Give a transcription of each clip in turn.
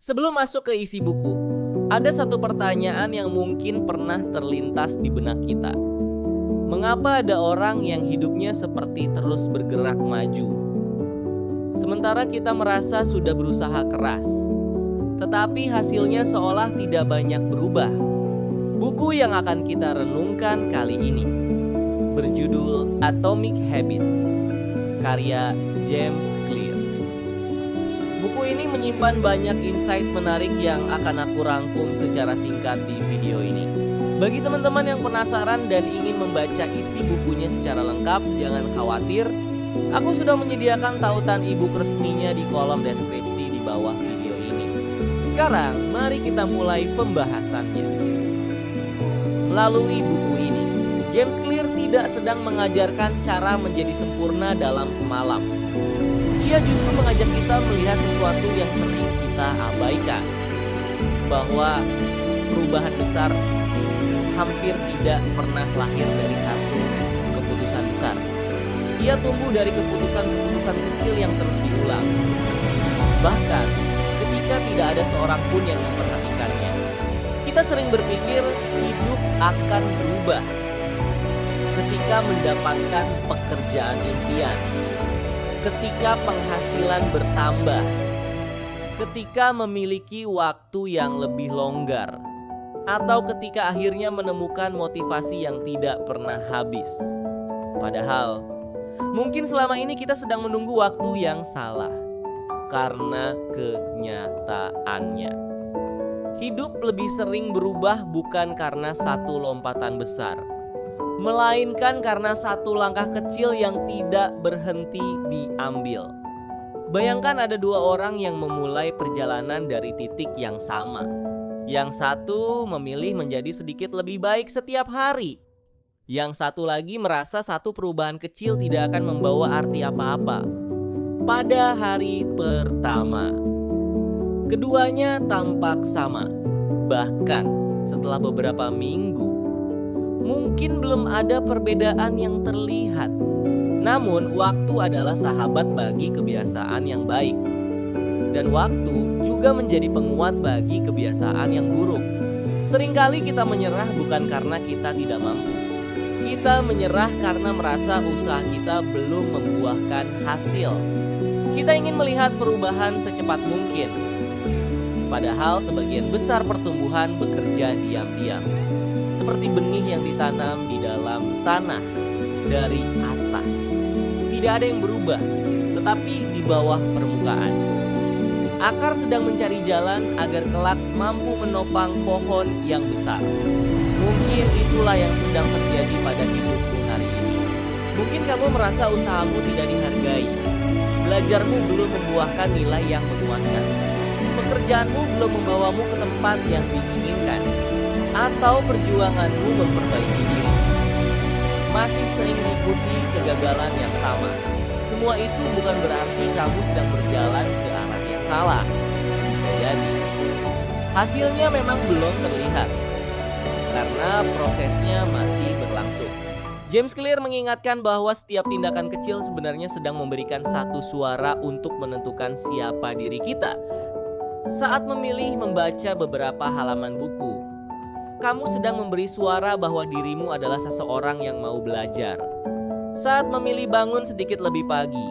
Sebelum masuk ke isi buku, ada satu pertanyaan yang mungkin pernah terlintas di benak kita. Mengapa ada orang yang hidupnya seperti terus bergerak maju? Sementara kita merasa sudah berusaha keras, tetapi hasilnya seolah tidak banyak berubah. Buku yang akan kita renungkan kali ini berjudul Atomic Habits, karya James Clear. Buku ini menyimpan banyak insight menarik yang akan aku rangkum secara singkat di video ini. Bagi teman-teman yang penasaran dan ingin membaca isi bukunya secara lengkap, jangan khawatir. Aku sudah menyediakan tautan e-book resminya di kolom deskripsi di bawah video ini. Sekarang, mari kita mulai pembahasannya. Melalui buku ini, James Clear tidak sedang mengajarkan cara menjadi sempurna dalam semalam. Ia justru mengajak kita melihat sesuatu yang sering kita abaikan, bahwa perubahan besar hampir tidak pernah lahir dari satu keputusan besar. Ia tumbuh dari keputusan-keputusan kecil yang terus diulang. Bahkan ketika tidak ada seorang pun yang memperhatikannya, kita sering berpikir hidup akan berubah ketika mendapatkan pekerjaan impian, ketika penghasilan bertambah, ketika memiliki waktu yang lebih longgar, atau ketika akhirnya menemukan motivasi yang tidak pernah habis. Padahal, mungkin selama ini kita sedang menunggu waktu yang salah, karena kenyataannya hidup lebih sering berubah bukan karena satu lompatan besar, melainkan karena satu langkah kecil yang tidak berhenti diambil. Bayangkan ada dua orang yang memulai perjalanan dari titik yang sama. Yang satu memilih menjadi sedikit lebih baik setiap hari. Yang satu lagi merasa satu perubahan kecil tidak akan membawa arti apa-apa. Pada hari pertama, keduanya tampak sama. Bahkan setelah beberapa minggu, mungkin belum ada perbedaan yang terlihat. Namun, waktu adalah sahabat bagi kebiasaan yang baik. Dan waktu juga menjadi penguat bagi kebiasaan yang buruk. Seringkali kita menyerah bukan karena kita tidak mampu. Kita menyerah karena merasa usaha kita belum membuahkan hasil. Kita ingin melihat perubahan secepat mungkin. Padahal sebagian besar pertumbuhan bekerja diam-diam, seperti benih yang ditanam di dalam tanah dari atas. Tidak ada yang berubah, tetapi di bawah permukaan. Akar sedang mencari jalan agar kelak mampu menopang pohon yang besar. Mungkin itulah yang sedang terjadi pada hidupmu hari ini. Mungkin kamu merasa usahamu tidak dihargai. Belajarmu belum membuahkan nilai yang memuaskan. Pekerjaanmu belum membawamu ke tempat yang diinginkan. Atau perjuanganmu memperbaiki diri masih sering mengikuti kegagalan yang sama. Semua itu bukan berarti kamu sedang berjalan ke arah yang salah. Bisa jadi hasilnya memang belum terlihat karena prosesnya masih berlangsung. James Clear mengingatkan bahwa setiap tindakan kecil sebenarnya sedang memberikan satu suara untuk menentukan siapa diri kita. Saat memilih membaca beberapa halaman buku, kamu sedang memberi suara bahwa dirimu adalah seseorang yang mau belajar. Saat memilih bangun sedikit lebih pagi,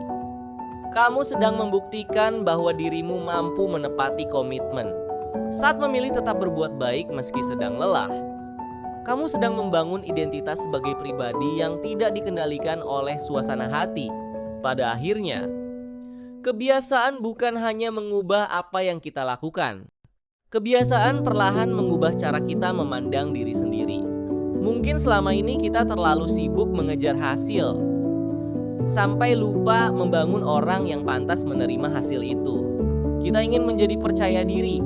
kamu sedang membuktikan bahwa dirimu mampu menepati komitmen. Saat memilih tetap berbuat baik meski sedang lelah, kamu sedang membangun identitas sebagai pribadi yang tidak dikendalikan oleh suasana hati. Pada akhirnya, kebiasaan bukan hanya mengubah apa yang kita lakukan. Kebiasaan perlahan mengubah cara kita memandang diri sendiri. Mungkin selama ini kita terlalu sibuk mengejar hasil, sampai lupa membangun orang yang pantas menerima hasil itu. Kita ingin menjadi percaya diri,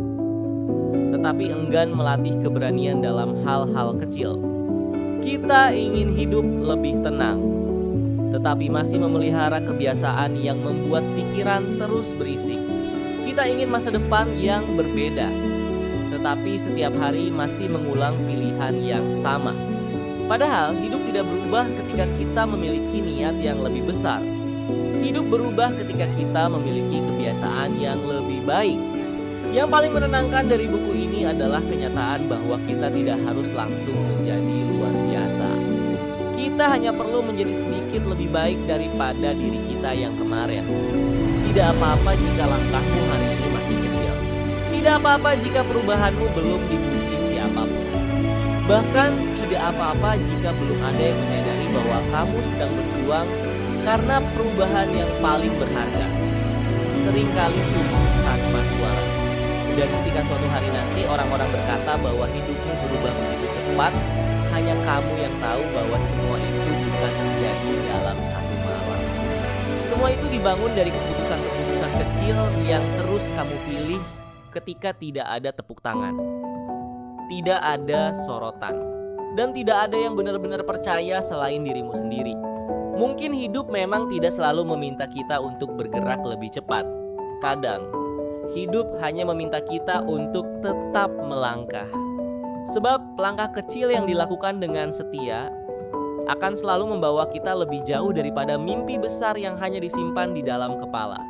tetapi enggan melatih keberanian dalam hal-hal kecil. Kita ingin hidup lebih tenang, tetapi masih memelihara kebiasaan yang membuat pikiran terus berisik. Kita ingin masa depan yang berbeda, tetapi setiap hari masih mengulang pilihan yang sama. Padahal hidup tidak berubah ketika kita memiliki niat yang lebih besar. Hidup berubah ketika kita memiliki kebiasaan yang lebih baik. Yang paling menenangkan dari buku ini adalah kenyataan bahwa kita tidak harus langsung menjadi luar biasa. Kita hanya perlu menjadi sedikit lebih baik daripada diri kita yang kemarin. Tidak apa-apa jika langkahmu hari ini masih kecil. Tidak apa-apa jika perubahanmu belum dipuji siapapun. Bahkan tidak apa-apa jika belum ada yang menyadari bahwa kamu sedang berjuang karena perubahan yang paling berharga. Seringkali tumbuh tanpa suara. Dan ketika suatu hari nanti orang-orang berkata bahwa hidupmu berubah begitu cepat, hanya kamu yang tahu bahwa semua itu bukan terjadi dalam satu malam. Semua itu dibangun dari keputusan-keputusan kecil yang terus kamu pilih ketika tidak ada tepuk tangan, tidak ada sorotan, dan tidak ada yang benar-benar percaya selain dirimu sendiri. Mungkin hidup memang tidak selalu meminta kita untuk bergerak lebih cepat. Kadang, hidup hanya meminta kita untuk tetap melangkah. Sebab langkah kecil yang dilakukan dengan setia akan selalu membawa kita lebih jauh daripada mimpi besar yang hanya disimpan di dalam kepala.